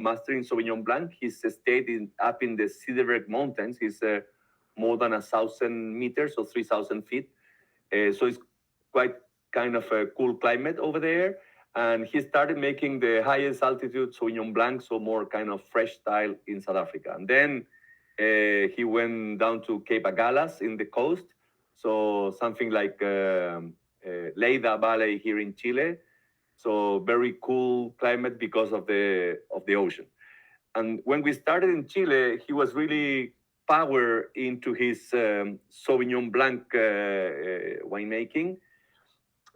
master in Sauvignon Blanc. His estate up in the Cederberg Mountains. He's more than 1,000 meters, so 3,000 feet. So it's quite kind of a cool climate over there. And he started making the highest altitude Sauvignon Blanc, so more kind of fresh style in South Africa. And then he went down to Cape Agalas in the coast, so something like Lleida Valley here in Chile. So very cool climate because of the ocean. And when we started in Chile, he was really power into his Sauvignon Blanc winemaking,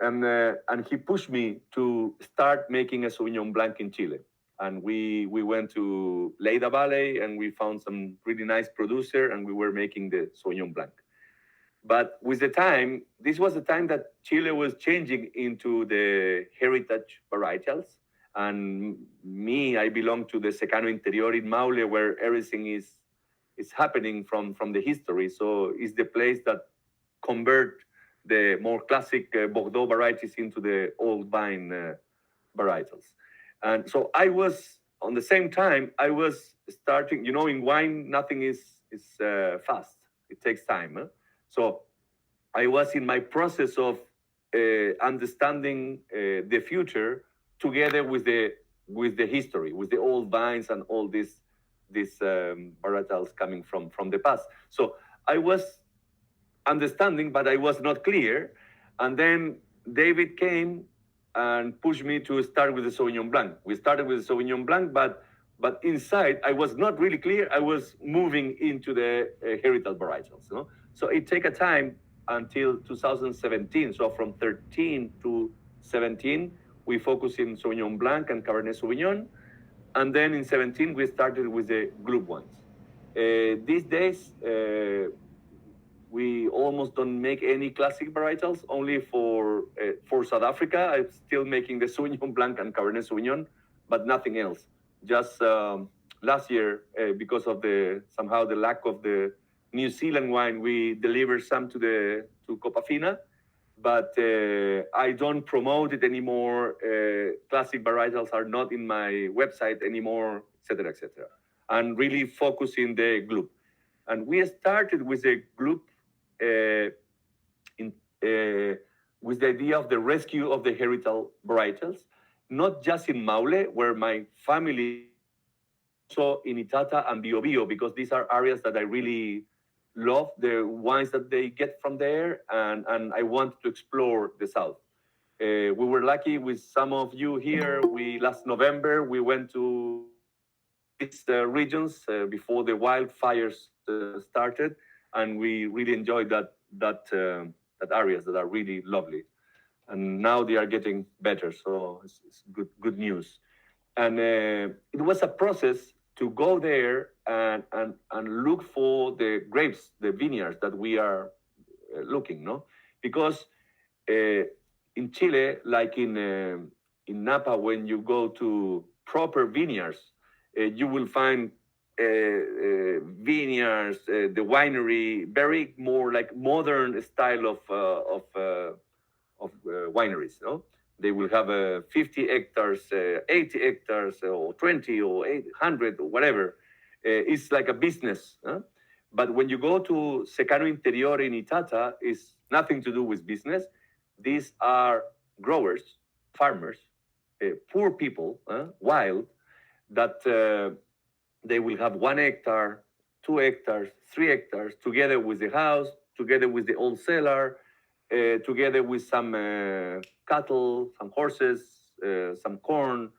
and he pushed me to start making a Sauvignon Blanc in Chile. And we went to Lleida Valley and we found some really nice producer and we were making the Sauvignon Blanc. But with the time, this was the time that Chile was changing into the heritage varietals. And me, I belong to the Secano Interior in Maule, where everything is happening from the history. So it's the place that convert the more classic Bordeaux varieties into the old vine varietals. And so I was, on the same time, I was starting, in wine, nothing is fast. It takes time. Huh? So I was in my process of understanding the future together with the history, with the old vines and all these varietals coming from the past. So I was understanding, but I was not clear. And then David came and pushed me to start with the Sauvignon Blanc. We started with the Sauvignon Blanc, but inside I was not really clear. I was moving into the heritage varietals. So it took a time until 2017. So from 13 to 17, we focused in Sauvignon Blanc and Cabernet Sauvignon. And then in 17, we started with the Glup wines. These days, we almost don't make any classic varietals, only for South Africa. I'm still making the Sauvignon Blanc and Cabernet Sauvignon, but nothing else. Just last year, because of somehow the lack of the New Zealand wine, we delivered some to Copafina, but I don't promote it anymore. Classic varietals are not in my website anymore, etc., etc. And really focusing the Glup. And we started with the Glup with the idea of the rescue of the heritage varietals, not just in Maule, where my family, so in Itata and Biobío, because these are areas that I really love, the wines that they get from there, and I want to explore the South. We were lucky with some of you here. Last November, we went to these regions before the wildfires started, and we really enjoyed that areas that are really lovely. And now they are getting better, so it's good news. And it was a process to go there and look for the grapes, the vineyards that we are looking, no? Because in Chile, like in Napa, when you go to proper vineyards, you will find vineyards, the winery, very more like modern style of wineries, no? They will have 50 hectares, 80 hectares, or 20 or 800 or whatever. It's like a business. Huh? But when you go to Secano Interior in Itata, it's nothing to do with business. These are growers, farmers, poor people, wild, that they will have 1 hectare, 2 hectares, 3 hectares, together with the house, together with the old cellar, together with some cattle, some horses, some corn.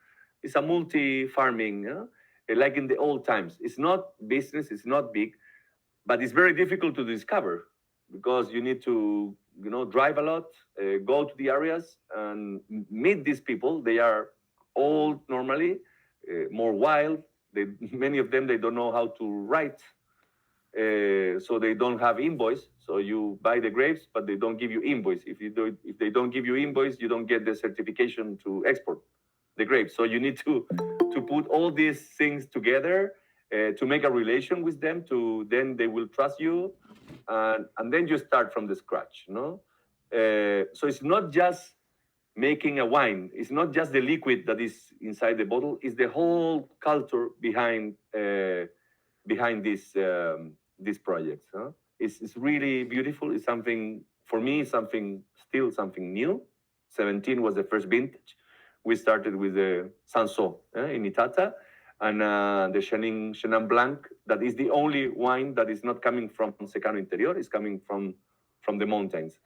It's a multi-farming, like in the old times. It's not business, it's not big, but it's very difficult to discover because you need to, drive a lot, go to the areas and meet these people. They are old normally, more wild. Many of them, they don't know how to write. So they don't have invoice. So you buy the grapes, but they don't give you invoice. If they don't give you invoice, you don't get the certification to export the grapes. So you need to put all these things together to make a relation with them. Then they will trust you, and then you start from the scratch. So it's not just making a wine. It's not just the liquid that is inside the bottle; it's the whole culture behind these projects. Huh? It's really beautiful. It's something for me, still something new. 17 was the first vintage. We started with the Sanso in Itata, and the Chenin Blanc. That is the only wine that is not coming from Secano Interior. It's coming from the mountains.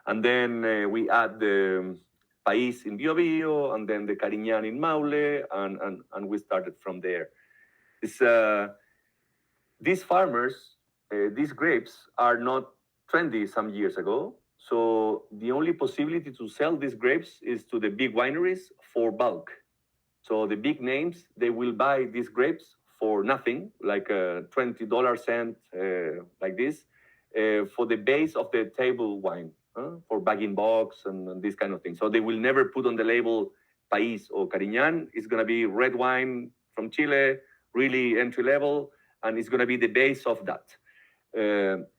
And then we add the País in Bio Bio, and then the Carignan in Maule, and we started from there. It's, these farmers, these grapes are not trendy some years ago. So the only possibility to sell these grapes is to the big wineries for bulk. So the big names, they will buy these grapes for nothing, like a $20 cent, like this, for the base of the table wine, for bagging box and this kind of thing. So they will never put on the label País or Carignan. It's going to be red wine from Chile, really entry level, and it's going to be the base of that.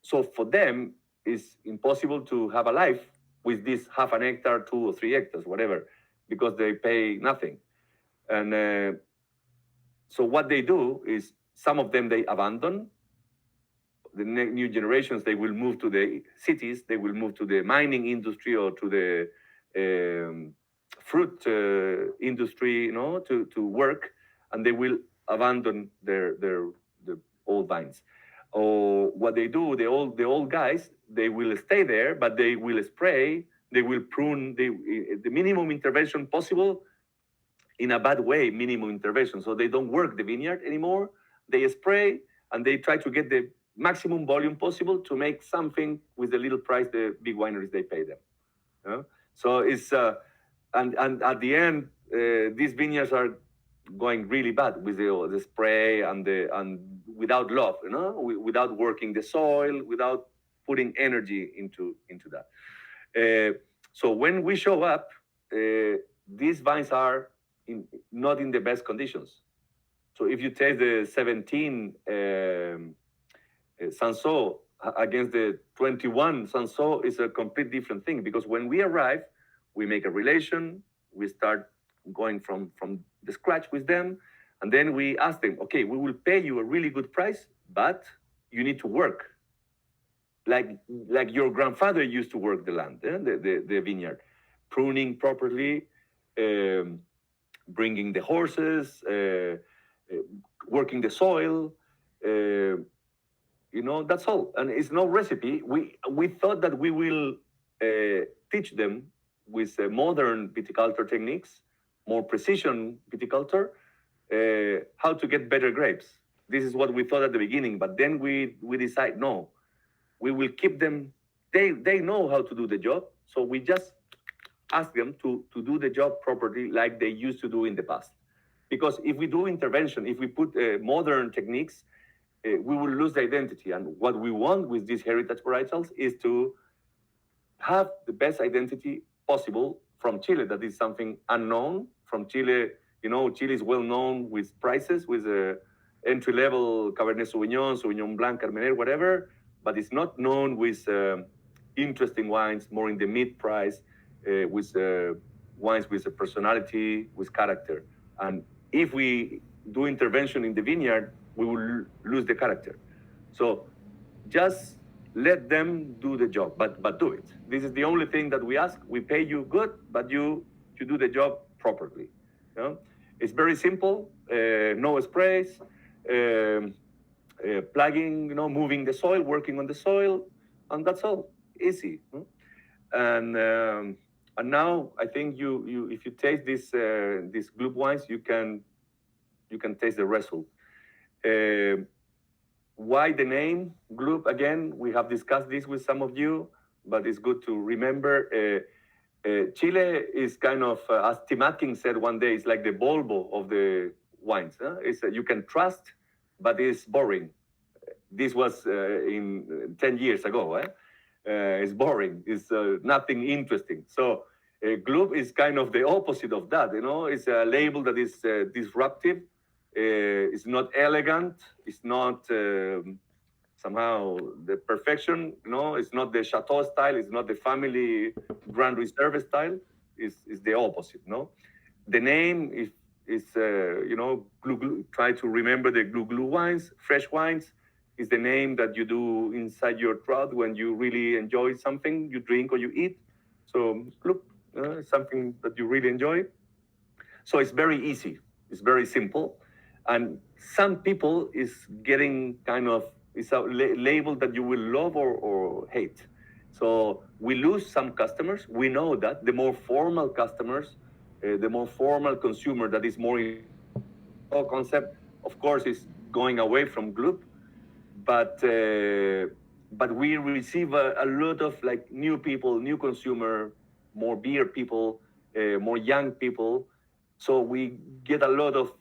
So for them, it's impossible to have a life with this half an hectare, 2 or 3 hectares, whatever, because they pay nothing. And so what they do is some of them they abandon. The new generations, they will move to the cities, they will move to the mining industry or to the fruit industry, to work, and they will abandon the old vines. Or what they do, the old guys, they will stay there, but they will spray, they will prune the minimum intervention possible in a bad way, minimum intervention. So they don't work the vineyard anymore. They spray and they try to get the maximum volume possible to make something with the little price the big wineries they pay them. So it's and at the end, these vineyards are going really bad with the spray and without love, without working the soil, without putting energy into that. So when we show up, these vines are not in the best conditions. So if you take the 17 Sanso against the 21 Sanso, is a complete different thing, because when we arrive, we make a relation, we start going from the scratch with them, and then we ask them, okay, we will pay you a really good price, but you need to work like your grandfather used to work the land, the vineyard, pruning properly, bringing the horses, working the soil, that's all. And it's no recipe. We thought that we will teach them with modern viticulture techniques, more precision viticulture, how to get better grapes. This is what we thought at the beginning, but then we decide, no, we will keep them. They know how to do the job, so we just ask them to do the job properly like they used to do in the past. Because if we do intervention, if we put modern techniques, we will lose the identity. And what we want with these heritage varietals is to have the best identity possible from Chile. That is something unknown from Chile. Chile is well known with prices, with entry-level Cabernet Sauvignon, Sauvignon Blanc, Carmener, whatever, but it's not known with interesting wines, more in the mid-price, with wines with a personality, with character. And if we do intervention in the vineyard, we will lose the character. So just let them do the job, but do it. This is the only thing that we ask. We pay you good, but you do the job properly. It's very simple. No sprays, plugging, moving the soil, working on the soil, and that's all. Easy. And now I think you if you taste these Glup wines, you can taste the result. Why the name Glup? Again, we have discussed this with some of you, but it's good to remember. Chile is kind of, as Tim Atkins said one day, it's like the Volvo of the wines. It's you can trust, but it's boring. This was in 10 years ago. It's boring. It's nothing interesting. So Glup is kind of the opposite of that. It's a label that is disruptive. It's not elegant. It's not somehow the perfection. It's not the chateau style. It's not the family grand reserve style. Is the opposite. No, the name is try to remember the glue wines, fresh wines. Is the name that you do inside your throat when you really enjoy something you drink or you eat. So Glup, something that you really enjoy. So it's very easy. It's very simple, and some people is getting kind of it's a label that you will love or hate. So we lose some customers. We know that the more formal customers, the more formal consumer that is more concept, of course, is going away from Group, but we receive a lot of like new people, new consumer, more beer people, more young people. So we get a lot of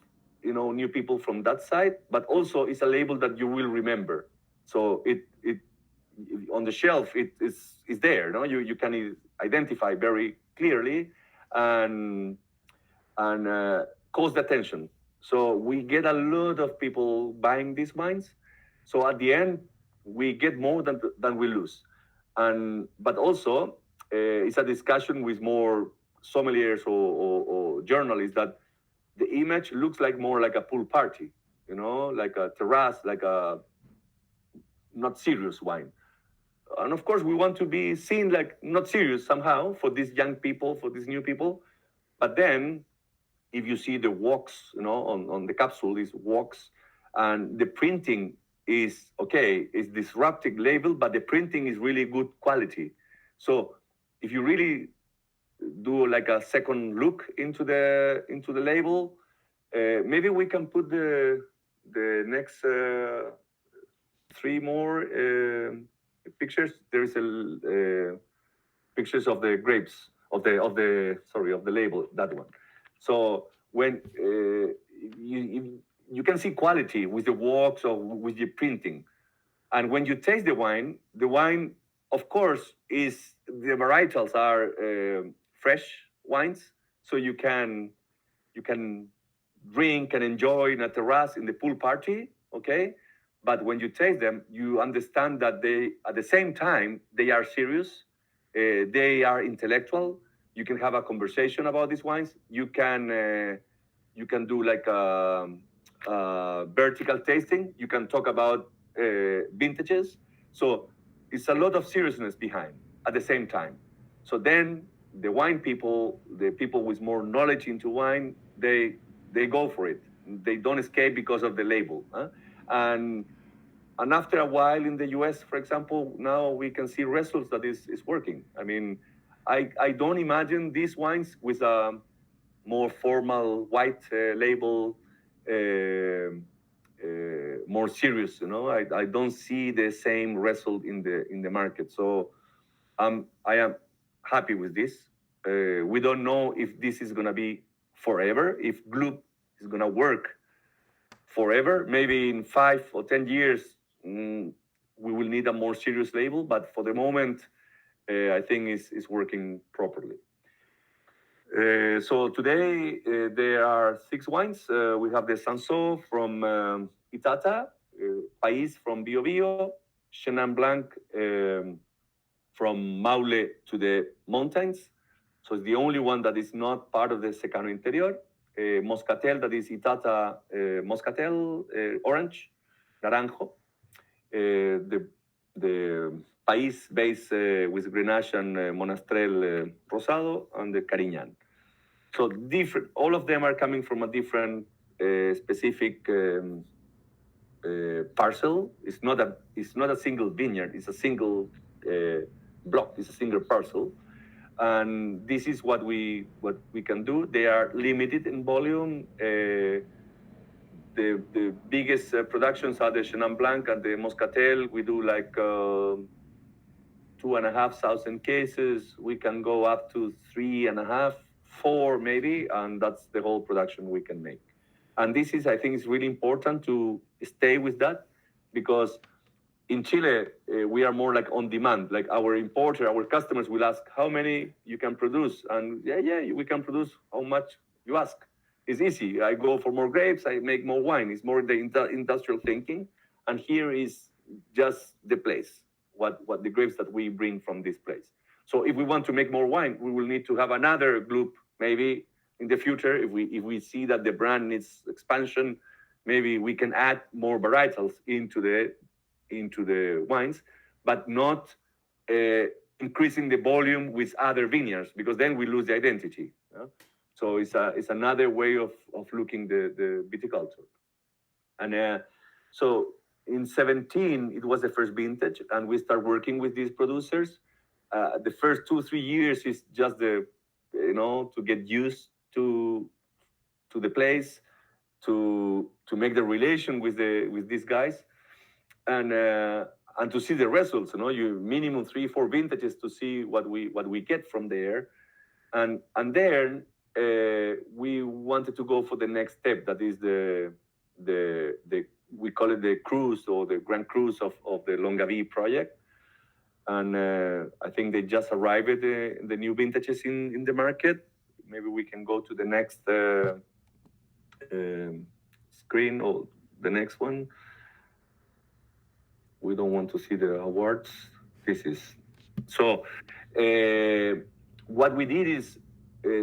new people from that side, but also it's a label that you will remember. So it on the shelf it is there. No, you can identify very clearly, and calls the attention. So we get a lot of people buying these wines. So at the end, we get more than we lose. And but also, it's a discussion with more sommeliers or journalists that the image looks like more like a pool party, like a terrace, like a not serious wine. And of course, we want to be seen like not serious somehow for these young people, for these new people. But then if you see the wax, on the capsule is wax, and the printing is okay, it's disruptive label, but the printing is really good quality. So if you really do like a second look into the label, maybe we can put the next three more pictures. There is a pictures of the grapes of the label, that one. So when you can see quality with the wax or with the printing, and when you taste the wine, of course, is the varietals are fresh wines, so you can drink and enjoy in a terrace in the pool party, okay? But when you taste them, you understand that they, at the same time, they are serious, they are intellectual. You can have a conversation about these wines. You can do like a vertical tasting. You can talk about vintages. So it's a lot of seriousness behind at the same time. So then the wine people, the people with more knowledge into wine, they go for it. They don't escape because of the label. Huh? And and after a while in the US, for example, now we can see results that is working. I mean, I don't imagine these wines with a more formal white label, more serious. I don't see the same result in the market. So I am happy with this. We don't know if this is gonna be forever. If Glup is gonna work forever. Maybe in 5 or 10 years, we will need a more serious label. But for the moment, I think it's working properly. So today there are 6 wines. We have the Sanso from Itata, País from Bio Bio, Chenin Blanc from Maule to the mountains. So it's the only one that is not part of the Secano Interior. Moscatel, that is Itata Moscatel, orange, Naranjo. The País base with Grenache and Monastrell Rosado, and the Carignan. So different. All of them are coming from a different specific parcel. It's not a single vineyard. It's a single block. It's a single parcel, and this is what we can do. They are limited in volume. The biggest productions are the Chenin Blanc and the Moscatel. We do like 2,500 cases. We can go up to 3.5, 4 maybe, and that's the whole production we can make. And this is, I think, it's really important to stay with that, because in Chile, we are more like on demand. Like our importer, our customers will ask how many you can produce, and we can produce how much you ask. It's easy. I go for more grapes, I make more wine. It's more the industrial thinking, and here is just the place, what the grapes that we bring from this place. So if we want to make more wine, we will need to have another Glup maybe in the future. If we see that the brand needs expansion, maybe we can add more varietals into the wines, but not uh, increasing the volume with other vineyards, because then we lose the identity. So it's another way of looking the viticulture. And so in 17, it was the first vintage, and we start working with these producers. The first 2-3 years is just to get used to the place, to make the relation with these guys, and to see the results. You minimum 3-4 vintages to see what we get from there, and then we wanted to go for the next step. That is the we call it the cruise, or the Grand Cruise of the Longavi project. And I think they just arrived at the new vintages in the market. Maybe we can go to the next screen, or the next one. We don't want to see the awards. This is so. What we did is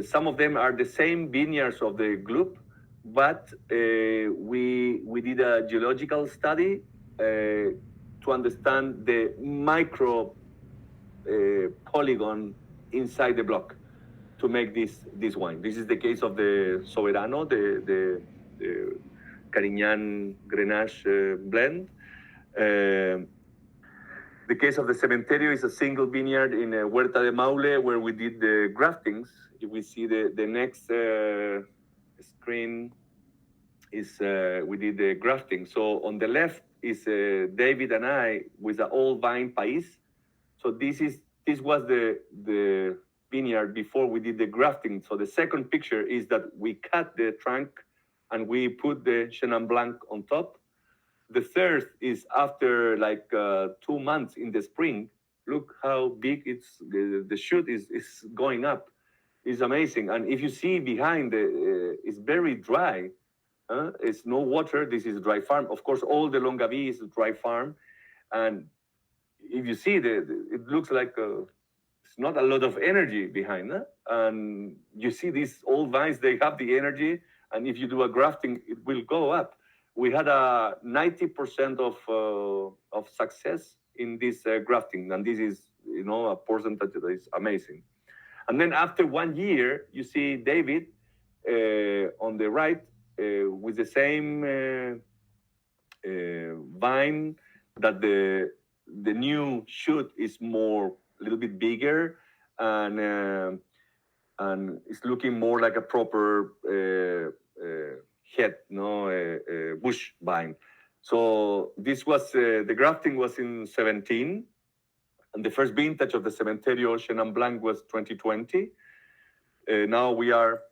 some of them are the same vineyards of the Glup, but we did a geological study to understand the micro polygon inside the block to make this wine. This is the case of the Soberano, the Carignan Grenache blend. The case of the Cementerio is a single vineyard in Huerta de Maule, where we did the graftings. If we see the next screen, is we did the grafting. So on the left is David and I with an old vine Pais. So this was the vineyard before we did the grafting. So the second picture is that we cut the trunk and we put the Chenin Blanc on top. The third is after 2 months in the spring. Look how big the shoot is going up. It's amazing. And if you see behind, it's very dry. It's no water. This is dry farm. Of course, all the Longavi is dry farm. And if you see, it looks like it's not a lot of energy behind. And you see these old vines, they have the energy. And if you do a grafting, it will go up. We had a 90% of success in this grafting, and this is a percentage that is amazing. And then after 1 year, you see David on the right with the same vine, that the new shoot is a little bit bigger, and it's looking more like a proper head, bush vine. So this was the grafting was in 17, and the first vintage of the Cementerio Chenin Blanc was 2020. Now we are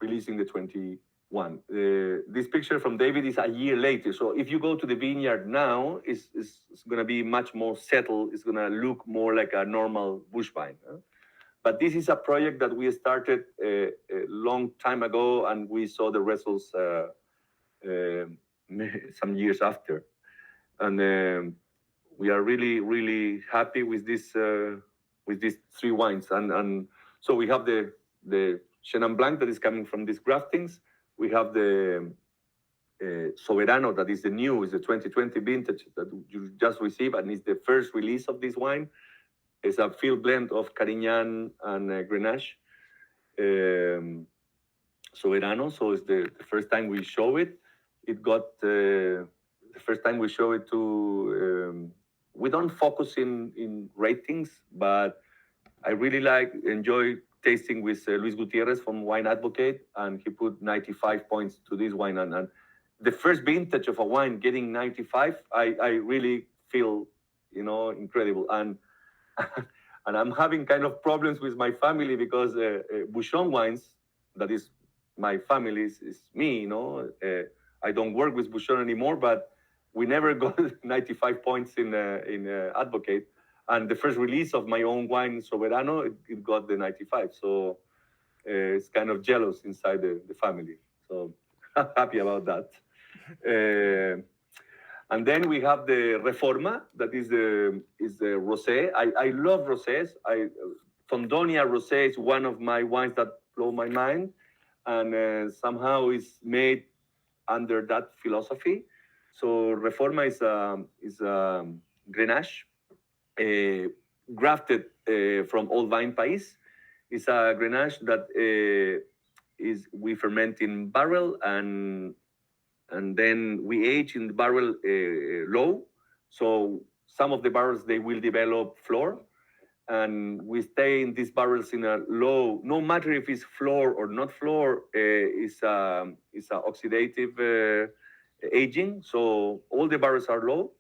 releasing the 21. This picture from David is a year later. So if you go to the vineyard now, it's going to be much more settled. It's going to look more like a normal bush vine. But this is a project that we started a long time ago, and we saw the results some years after. And we are really, really happy with these 3 wines. And so we have the Chenin Blanc that is coming from these graftings. We have the Soberano that is the 2020 vintage that you just received, and is the first release of this wine. It's a field blend of Carignan and Grenache. Soberano, so it's the first time we show it. It got the first time we show it to. We don't focus in ratings, but I really enjoy tasting with Luis Gutierrez from Wine Advocate, and he put 95 points to this wine. And the first vintage of a wine getting 95, I really feel incredible. And I'm having kind of problems with my family, because Bouchon wines, that is my family, is me. I don't work with Bouchon anymore, but we never got 95 points in Advocate. And the first release of my own wine, Soberano, it got the 95. So it's kind of jealous inside the family. So happy about that. And then we have the Reforma, that is the rosé. I love rosés. Tondonia rosé is one of my wines that blow my mind, and somehow is made under that philosophy. So Reforma is Grenache, uh, grafted from Old Vine Pais. It's a Grenache that is we ferment in barrel, and then we age in the barrel low. So some of the barrels they will develop floor, and we stay in these barrels in a low. No matter if it's floor or not floor, is a oxidative aging. So all the barrels are low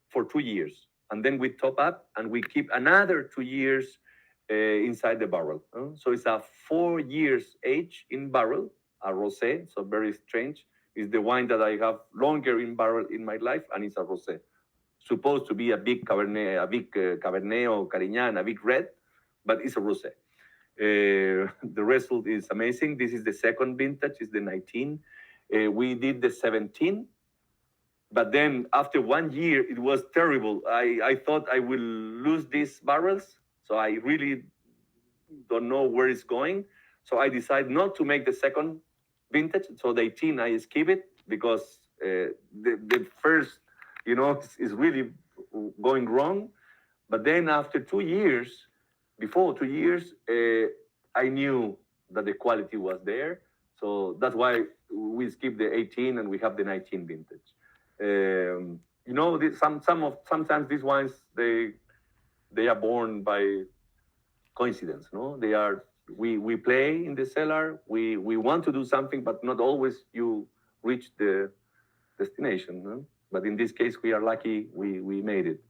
for 2 years, and then we top up and we keep another 2 years inside the barrel. So it's a 4 years age in barrel, a rosé. So very strange. It's the wine that I have longer in barrel in my life, and it's a rosé. Supposed to be a big Cabernet, Cabernet or Carignan, a big red, but it's a rosé. The result is amazing. This is the second vintage, is the 19. We did the 17, but then after 1 year, it was terrible. I thought I will lose these barrels, so I really don't know where it's going. So I decided not to make the second vintage. So the 18, I skip it because the first, is really going wrong. But then after 2 years, before 2 years, I knew that the quality was there. So that's why we skip the 18 and we have the 19 vintage. Sometimes these wines they are born by coincidence. No, they are. We play in the cellar. We want to do something, but not always you reach the destination. No? But in this case, we are lucky. We made it.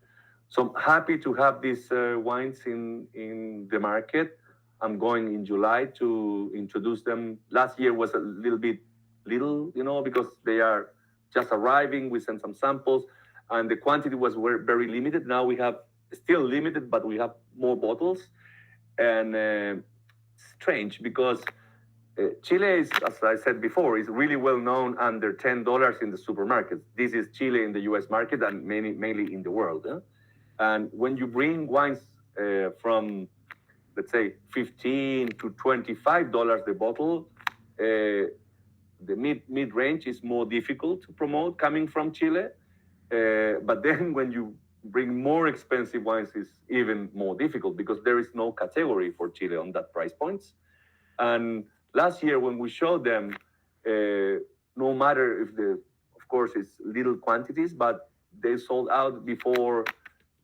So I'm happy to have these wines in the market. I'm going in July to introduce them. Last year was a little bit little, because they are just arriving. We sent some samples, and the quantity was very limited. Now we have still limited, but we have more bottles. And strange because Chile is, as I said before, is really well known under $10 in the supermarkets. This is Chile in the U.S. market and mainly in the world. And when you bring wines from, let's say, $15 to $25 the bottle, the mid range is more difficult to promote coming from Chile. But then when you bring more expensive wines, is even more difficult because there is no category for Chile on that price points. And last year when we showed them, no matter if of course, it's little quantities, but they sold out before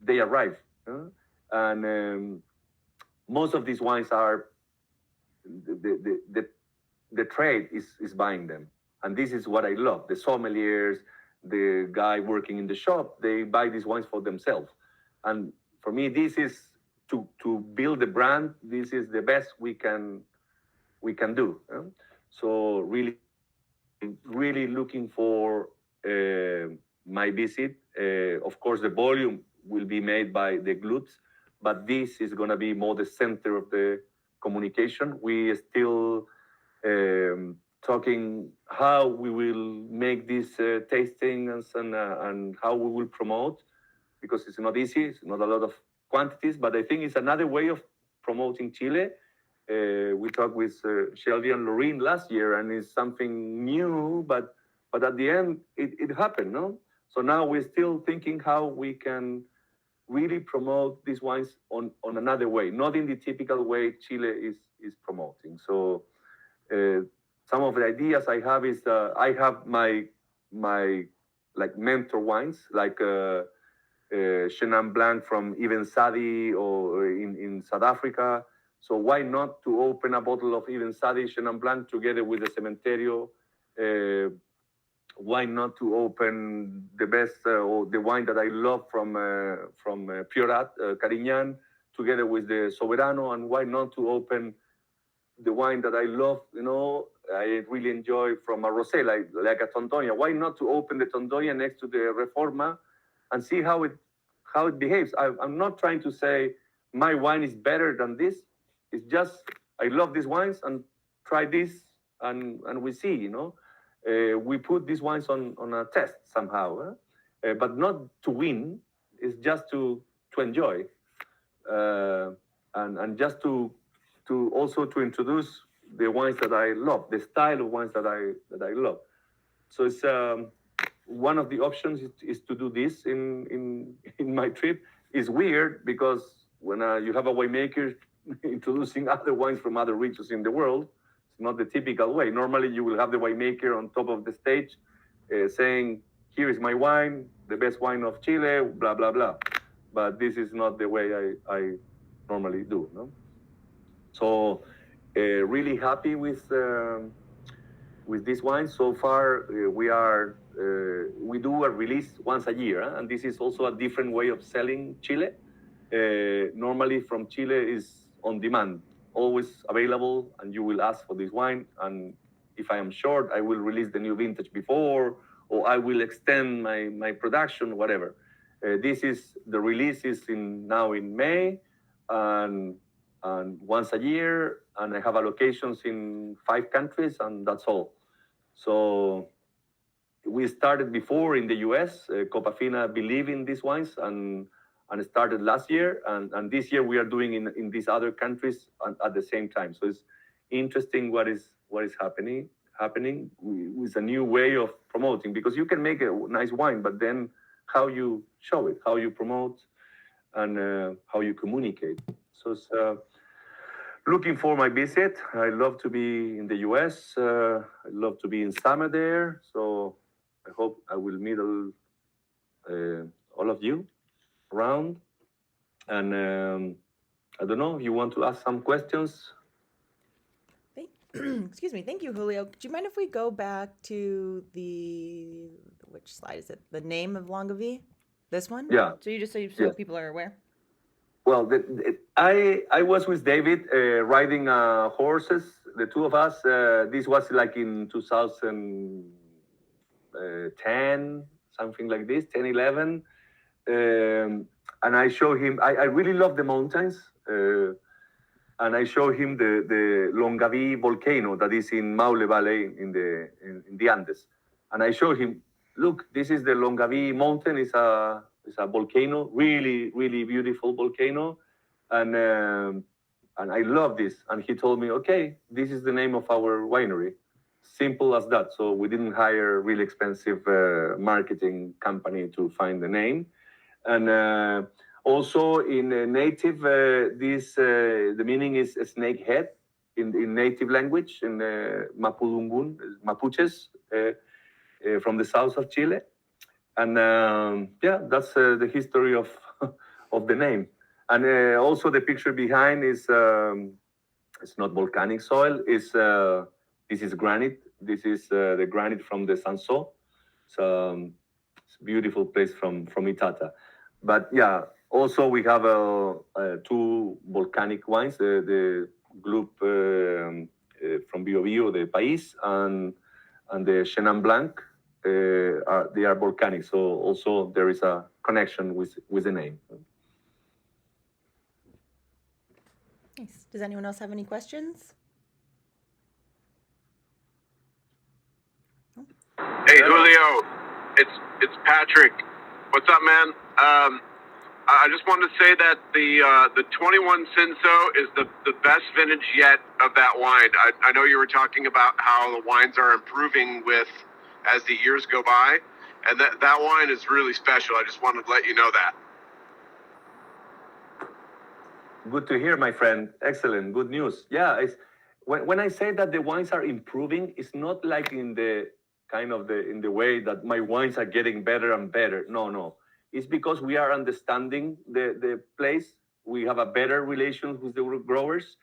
they arrive. And most of these wines are the trade is buying them, and this is what I love. The sommeliers, the guy working in the shop, they buy these wines for themselves. And for me, this is to build the brand. This is the best we can do. So really looking for my visit. Of course, the volume will be made by the Glups, but this is going to be more the center of the communication. We still talking how we will make this tastings and how we will promote, because it's not easy. It's not a lot of quantities, but I think it's another way of promoting Chile. We talked with Shelby and Lorene last year, and it's something new, but at the end, it happened, no? So now we're still thinking how we can really promote these wines on another way, not in the typical way Chile is promoting. So some of the ideas I have is I have my like mentor wines, like Chenin Blanc from Ibn Sadi or in South Africa. So why not to open a bottle of Ibn Sadi Chenin Blanc together with the Cementerio? Why not to open the best or the wine that I love from Priorat, Carignan, together with the Soberano? And why not to open the wine that I love, I really enjoy from a rosé, like a Tondonia? Why not to open the Tondonia next to the Reforma and see how it behaves? I'm not trying to say my wine is better than this. It's just I love these wines and try this and we see, we put these wines on a test somehow. but not to win. It's just to enjoy, uh, and just to also to introduce the wines that I love, the style of wines that I love. So it's one of the options is to do this in my trip. Is weird because when you have a winemaker introducing other wines from other regions in the world, it's not the typical way. Normally, you will have the winemaker on top of the stage saying, "Here is my wine, the best wine of Chile," blah blah blah. But this is not the way I normally do. No, so really happy with this wine so far. We do a release once a year, and this is also a different way of selling Chile. Normally from Chile is on demand, always available, and you will ask for this wine. And if I am short, I will release the new vintage before, or I will extend my production, whatever. This is the release is now in May, and once a year, and I have allocations in 5 countries, and that's all. So we started before in the US. Copafina believe in these wines, and started last year, and this year we are doing in these other countries at the same time. So it's interesting what is happening with a new way of promoting, because you can make a nice wine, but then how you show it, how you promote, and how you communicate. So it's looking for my visit. I love to be in the US. I love to be in summer there. So I hope I will meet all of you around. And I don't know if you want to ask some questions. Excuse me. Thank you, Julio. Do you mind if we go back to which slide is it? The name of Longavi? This one? Yeah. So Yes. people are aware. Well, I was with David riding horses, the two of us. This was like in 2010, something like this, 10, 11. And I show him, I really love the mountains. And I show him the Longavi volcano that is in Maule Valley in the Andes. And I show him, look, this is the Longavi mountain. It's a volcano, really, really beautiful volcano. And I love this. And he told me, okay, this is the name of our winery. Simple as that. So we didn't hire a really expensive marketing company to find the name. And also in native, the meaning is a snake head in native language, in Mapudungun, Mapuches, from the south of Chile. And yeah, that's the history of of the name. And also the picture behind is it's not volcanic soil. This is granite. This is the granite from the Sanso. It's a beautiful place from Itata. But yeah, also we have two volcanic wines, the Glup from Bio Bio, the País, and the Chenin Blanc. They are volcanic, so also there is a connection with the name. Nice. Does anyone else have any questions? Hey Julio, it's Patrick. What's up, man? I just wanted to say that the 21 Cinso is the best vintage yet of that wine. I know you were talking about how the wines are improving as the years go by, and that wine is really special. I just wanted to let you know that. Good to hear, my friend. Excellent. Good news. Yeah, when I say that the wines are improving, it's not like in the in the way that my wines are getting better and better. No. It's because we are understanding the place. We have a better relation with the growers,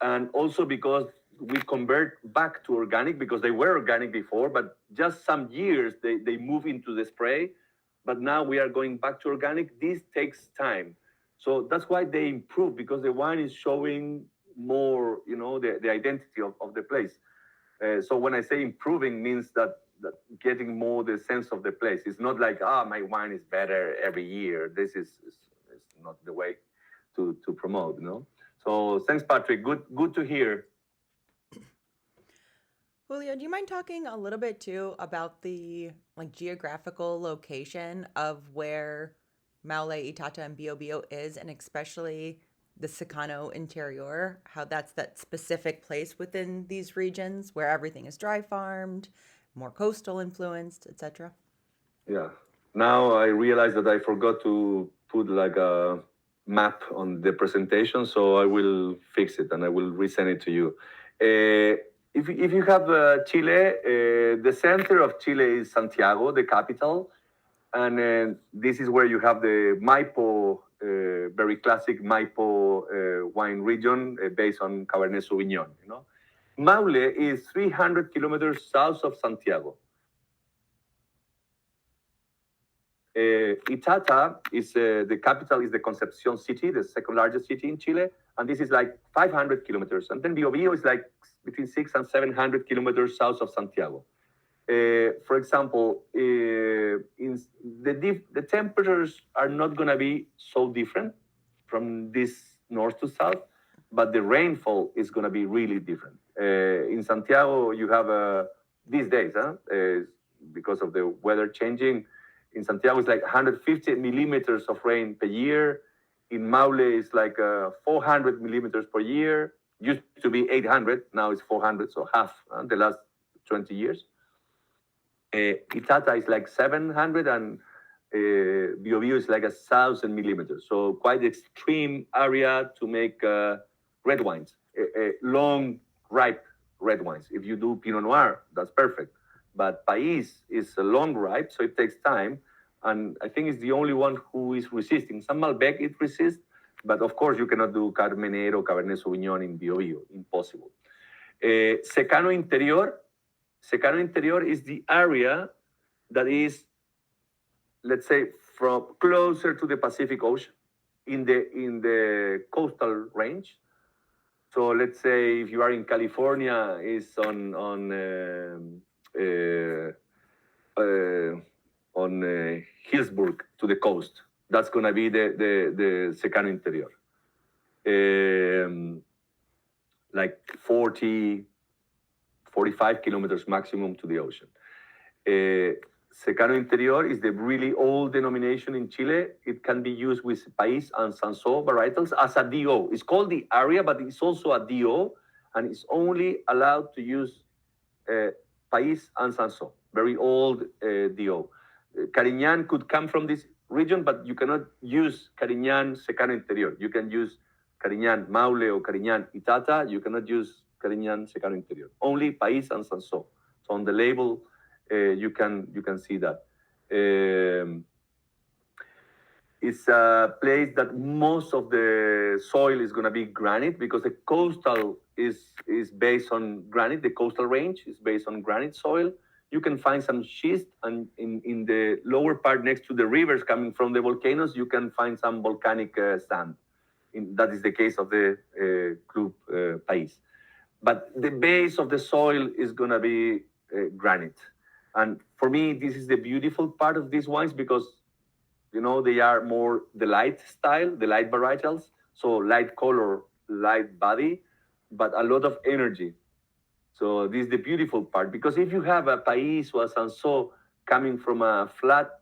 and also because we convert back to organic, because they were organic before, but just some years they move into the spray. But now we are going back to organic. This takes time. So that's why they improve, because the wine is showing more, the identity of the place. So when I say improving, means that getting more the sense of the place. It's not like, my wine is better every year. This is not the way to promote, So thanks, Patrick. Good to hear. Julio, do you mind talking a little bit too about the like geographical location of where Maule, Itata, and Biobío is, and especially the Secano Interior, how that's that specific place within these regions where everything is dry farmed, more coastal influenced, etc. Yeah. Now I realize that I forgot to put like a map on the presentation, so I will fix it and I will resend it to you. If you have Chile, the center of Chile is Santiago, the capital, and this is where you have the Maipo, very classic Maipo wine region based on Cabernet Sauvignon. You know, Maule is 300 kilometers south of Santiago. Itata is the capital is the Concepcion city, the second largest city in Chile, and this is like 500 kilometers. And then Biobío is like between 600 and 700 kilometers south of Santiago. For example, the temperatures are not going to be so different from this north to south, but the rainfall is going to be really different. In Santiago, you have these days, because of the weather changing. In Santiago, it's like 150 millimeters of rain per year. In Maule, it's like 400 millimeters per year. Used to be 800, now it's 400, so half the last 20 years. Itata is like 700, and Biobío is like 1,000 millimeters. So quite extreme area to make red wines, long, ripe red wines. If you do Pinot Noir, that's perfect. But País is a long ripe, so it takes time. And I think it's the only one who is resisting. Some Malbec, it resists, but of course you cannot do Carmenero, Cabernet Sauvignon in Biobío, impossible. Secano Interior. Secano Interior is the area that is, let's say, from closer to the Pacific Ocean in the coastal range. So let's say if you are in California, it's on Hillsburg to the coast. That's going to be the Secano Interior. Like 40, 45 kilometers maximum to the ocean. Secano Interior is the really old denomination in Chile. It can be used with País and Sansó varietals as a DO. It's called the area, but it's also a DO, and it's only allowed to use País and Sansó, very old DO. Carignan could come from this region, but you cannot use Carignan Secano Interior. You can use Carignan Maule or Carignan Itata. You cannot use Carignan Secano Interior. Only País and Sansó. So on the label, you can see that. It's a place that most of the soil is going to be granite because the coastal is based on granite. The coastal range is based on granite soil. You can find some schist, and in the lower part next to the rivers coming from the volcanoes, you can find some volcanic sand. That is the case of the Glup País. But the base of the soil is going to be granite. And for me, this is the beautiful part of these wines because, you know, they are more the light style, the light varietals. So light color, light body, but a lot of energy. So this is the beautiful part, because if you have a País or a Sansó coming from a flat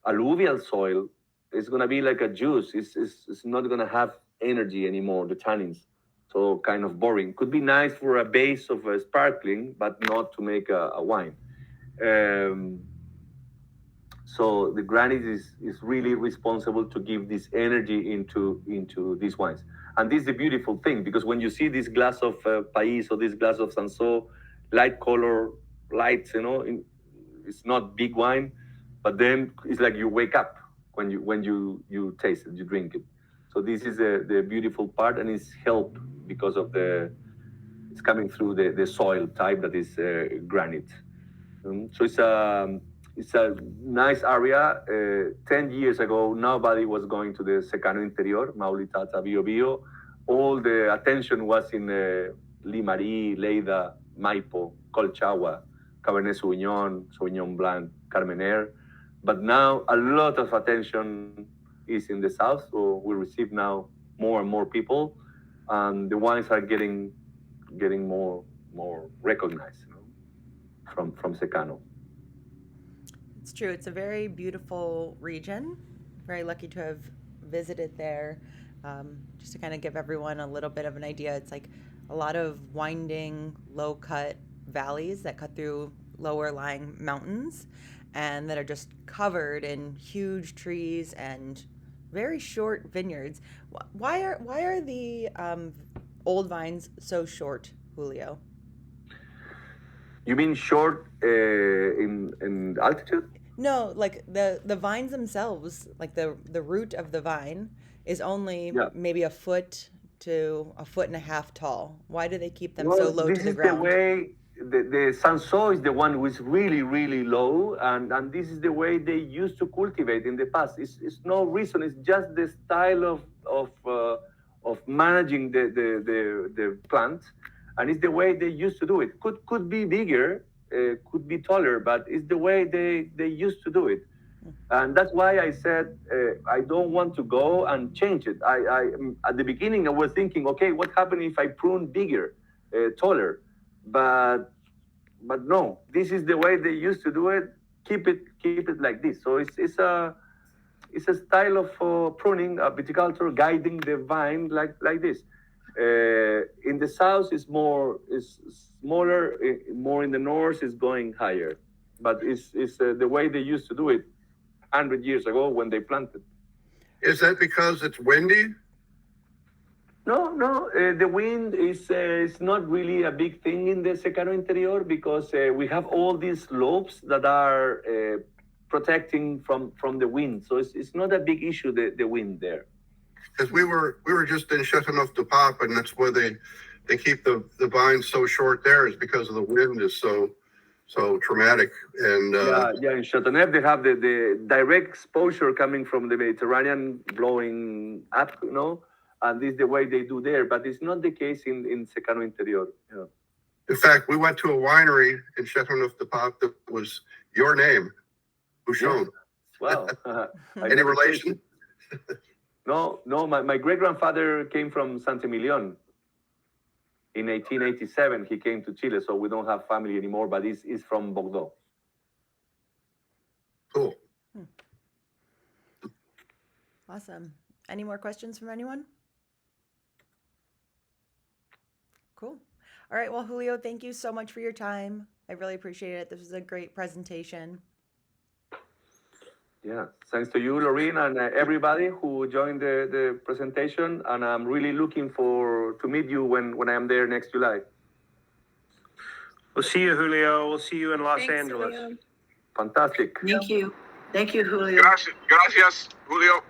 alluvial soil, it's going to be like a juice. It's not going to have energy anymore, the tannins. So kind of boring. Could be nice for a base of a sparkling, but not to make a wine. So the granite is really responsible to give this energy into these wines. And this is the beautiful thing, because when you see this glass of País or this glass of Sansó, light color, lights, you know, it's not big wine, but then it's like you wake up when you taste it, you drink it. So this is the beautiful part, and it's helped because of it's coming through the soil type that is granite. So it's a nice area. 10 years ago, nobody was going to the Secano Interior, Maule, Itata, Biobío. All the attention was in Limarí, Lleida, Maipo, Colchagua, Cabernet Sauvignon, Sauvignon Blanc, Carmener. But now a lot of attention is in the south, so we receive now more and more people, and the wines are getting more recognized, from Secano. It's true. It's a very beautiful region. Very lucky to have visited there. Just to kind of give everyone a little bit of an idea, it's like a lot of winding, low cut valleys that cut through lower lying mountains and that are just covered in huge trees and very short vineyards. Why are the old vines so short, Julio? You mean short in altitude? No, like the vines themselves, like the root of the vine is only Yeah. maybe a foot to a foot and a half tall. Why do they keep them so Well, low this to the is the ground? way the Sanso is the one who is really, really low, and this is the way they used to cultivate in the past. It's no reason. It's just the style of managing the plant, and it's the way they used to do it. Could be bigger, could be taller, but it's the way they used to do it. And that's why I said I don't want to go and change it. I at the beginning I was thinking, okay, what happens if I prune bigger, taller? But no, this is the way they used to do it. Keep it like this. So it's a style of pruning, viticulture, guiding the vine like this. In the south is smaller. More in the north is going higher. But it's the way they used to do it 100 years ago when they planted. Is that because it's windy? No. The wind is not really a big thing in the Secano Interior because we have all these slopes that are protecting from the wind. So it's not a big issue, the wind there. Because we were just in Chateauneuf du Pape, and that's where they keep the vines so short there is because of the wind is so traumatic. And in Chateauneuf they have the direct exposure coming from the Mediterranean blowing up, and this is the way they do there, but it's not the case in Secano Interior. Yeah. In fact, we went to a winery in Chateauneuf du Pape that was your name, Bouchon. Wow. Any relation? No, my great-grandfather came from Saint-Emilion. In 1887, he came to Chile, so we don't have family anymore, but he's from Bordeaux. Cool. Awesome. Any more questions from anyone? Cool. All right. Well, Julio, thank you so much for your time. I really appreciate it. This was a great presentation. Yeah, thanks to you, Lorene, and everybody who joined the presentation. And I'm really looking to meet you when I am there next July. We'll see you, Julio. We'll see you in Los Thanks, Angeles. Julio. Fantastic. Thank you, Julio. Gracias, Julio.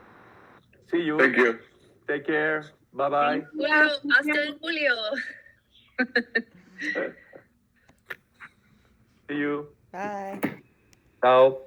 See you. Thank you. Take care. Bye-bye. Julio, hasta Julio. See you. Bye. Ciao.